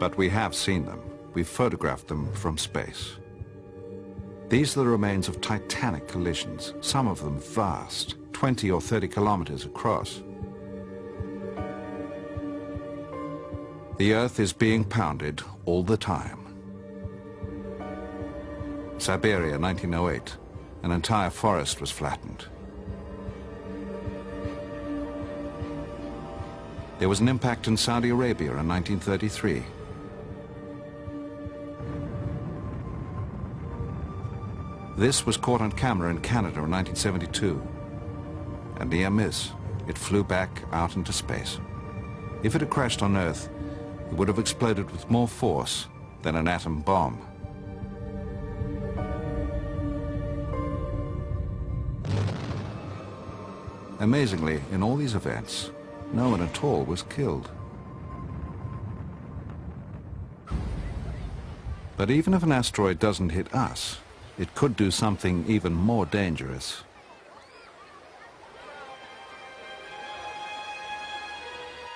But we have seen them. We've photographed them from space. These are the remains of titanic collisions, some of them vast, 20 or 30 kilometers across. The Earth is being pounded all the time. Siberia, 1908. An entire forest was flattened. There was an impact in Saudi Arabia in 1933. This was caught on camera in Canada in 1972. A near miss. It flew back out into space. If it had crashed on Earth, it would have exploded with more force than an atom bomb. Amazingly, in all these events, no one at all was killed. But even if an asteroid doesn't hit us, it could do something even more dangerous.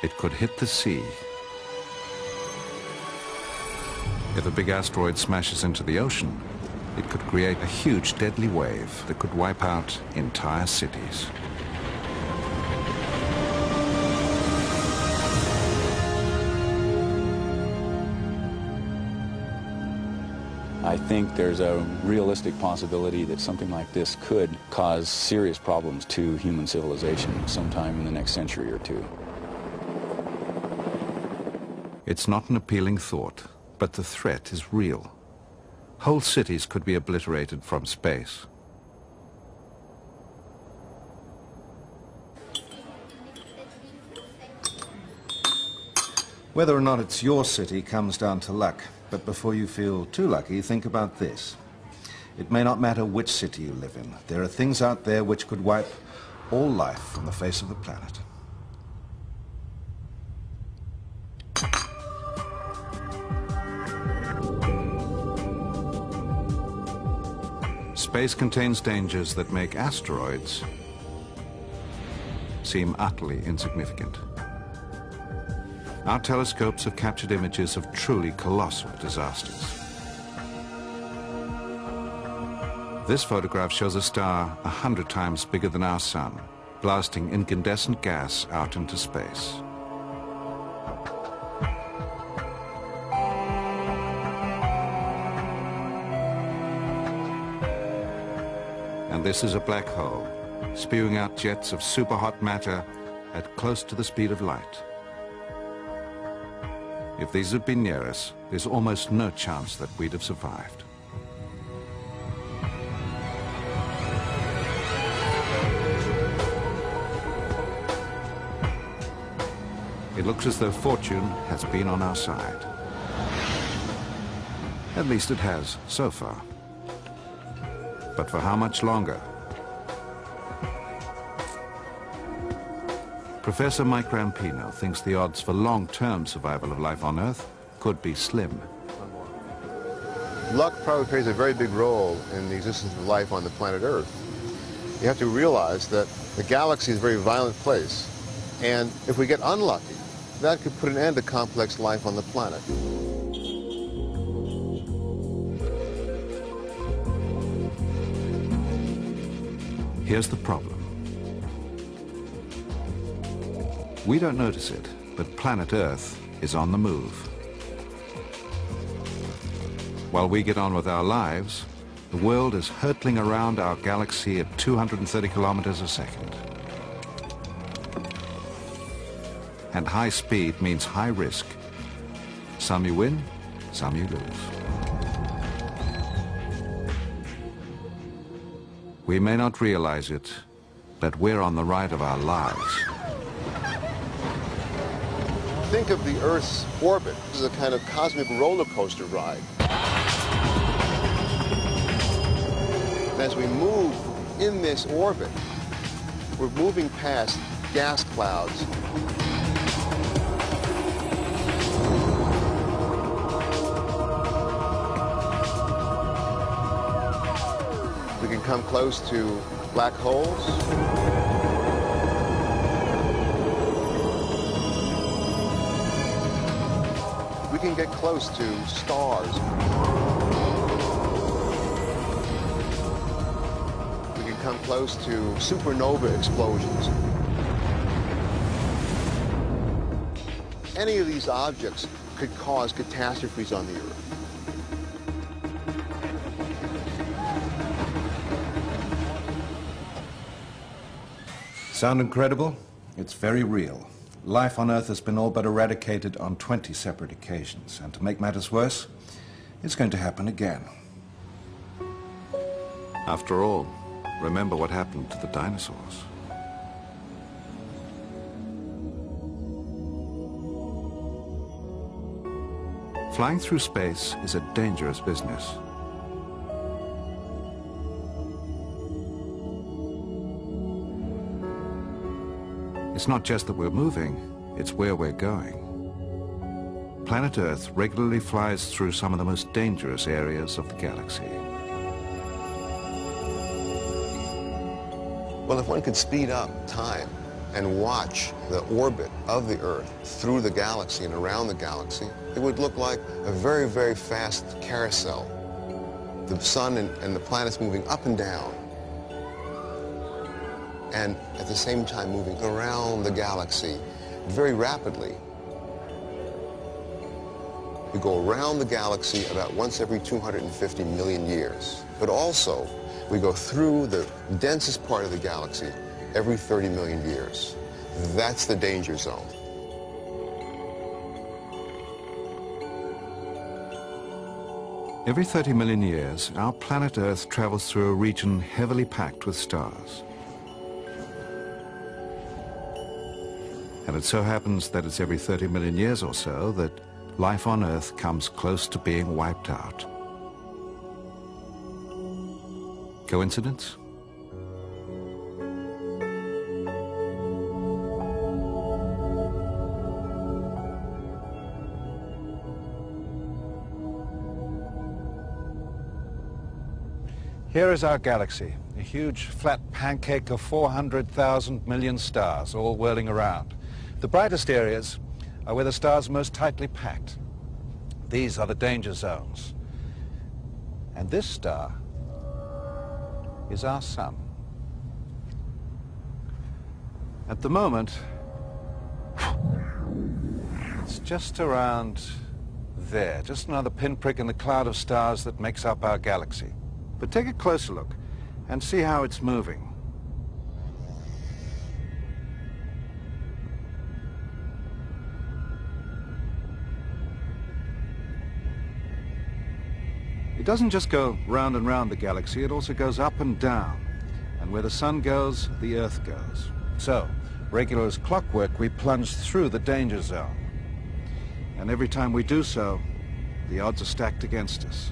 It could hit the sea. If a big asteroid smashes into the ocean, it could create a huge deadly wave that could wipe out entire cities. I think there's a realistic possibility that something like this could cause serious problems to human civilization sometime in the next century or two. It's not an appealing thought, but the threat is real. Whole cities could be obliterated from space. Whether or not it's your city comes down to luck. But before you feel too lucky, think about this. It may not matter which city you live in. There are things out there which could wipe all life from the face of the planet. Space contains dangers that make asteroids seem utterly insignificant. Our telescopes have captured images of truly colossal disasters. This photograph shows a star 100 times bigger than our sun, blasting incandescent gas out into space. And this is a black hole, spewing out jets of superhot matter at close to the speed of light. If these had been near us, there's almost no chance that we'd have survived. It looks as though fortune has been on our side. At least it has, so far. But for how much longer? Professor Mike Rampino thinks the odds for long-term survival of life on Earth could be slim. Luck probably plays a very big role in the existence of life on the planet Earth. You have to realize that the galaxy is a very violent place, and if we get unlucky, that could put an end to complex life on the planet. Here's the problem. We don't notice it, but planet Earth is on the move. While we get on with our lives, the world is hurtling around our galaxy at 230 kilometers a second. And high speed means high risk. Some you win, some you lose. We may not realize it, but we're on the ride of our lives. Think of the Earth's orbit as a kind of cosmic roller coaster ride. As we move in this orbit, we're moving past gas clouds. We can come close to black holes. We can get close to stars. We can come close to supernova explosions. Any of these objects could cause catastrophes on the Earth. Sound incredible? It's very real. Life on Earth has been all but eradicated on 20 separate occasions. And to make matters worse, it's going to happen again. After all, remember what happened to the dinosaurs. Flying through space is a dangerous business. It's not just that we're moving, it's where we're going. Planet Earth regularly flies through some of the most dangerous areas of the galaxy. Well, if one could speed up time and watch the orbit of the Earth through the galaxy and around the galaxy, it would look like a very, very fast carousel. The sun and the planets moving up and down, and at the same time moving around the galaxy very rapidly. We go around the galaxy about once every 250 million years. But also, we go through the densest part of the galaxy every 30 million years. That's the danger zone. Every 30 million years, our planet Earth travels through a region heavily packed with stars. And it so happens that it's every 30 million years or so that life on Earth comes close to being wiped out. Coincidence? Here is our galaxy, a huge flat pancake of 400,000 million stars all whirling around. The brightest areas are where the stars are most tightly packed. These are the danger zones. And this star is our sun. At the moment, it's just around there, just another pinprick in the cloud of stars that makes up our galaxy. But take a closer look and see how it's moving. It doesn't just go round and round the galaxy, it also goes up and down. And where the sun goes, the Earth goes. So, regular as clockwork, we plunge through the danger zone. And every time we do so, the odds are stacked against us.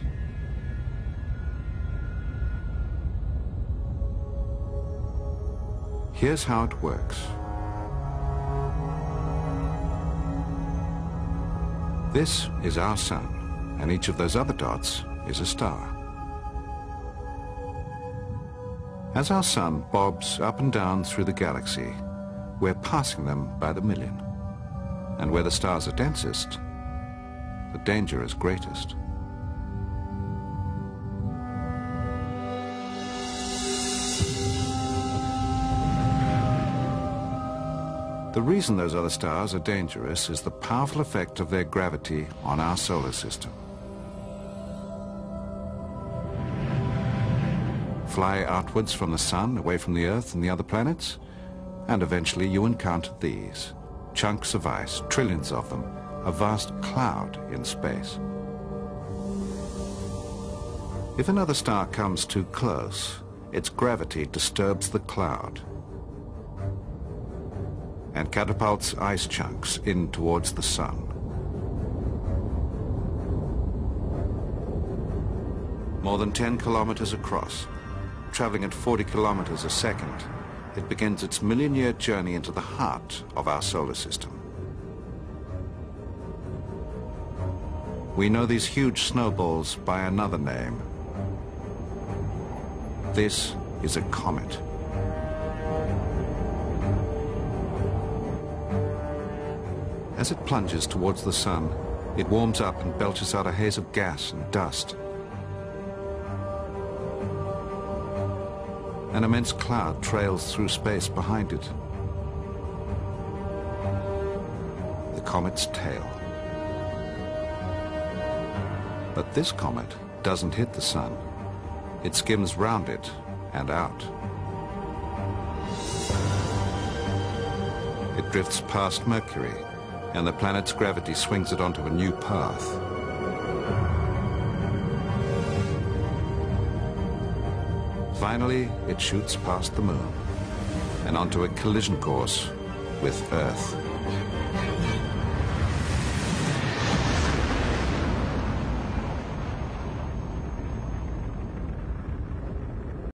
Here's how it works. This is our sun, and each of those other dots is a star. As our sun bobs up and down through the galaxy, we're passing them by the million. And where the stars are densest, the danger is greatest. The reason those other stars are dangerous is the powerful effect of their gravity on our solar system. Fly outwards from the sun, away from the Earth and the other planets, and eventually you encounter these. Chunks of ice, trillions of them, a vast cloud in space. If another star comes too close, its gravity disturbs the cloud and catapults ice chunks in towards the sun. More than 10 kilometers across, traveling at 40 kilometers a second, it begins its million-year journey into the heart of our solar system. We know these huge snowballs by another name. This is a comet. As it plunges towards the sun, It warms up and belches out a haze of gas and dust. An immense cloud trails through space behind it. The comet's tail. But this comet doesn't hit the sun. It skims round it and out. It drifts past Mercury, and the planet's gravity swings it onto a new path. Finally, it shoots past the moon and onto a collision course with Earth.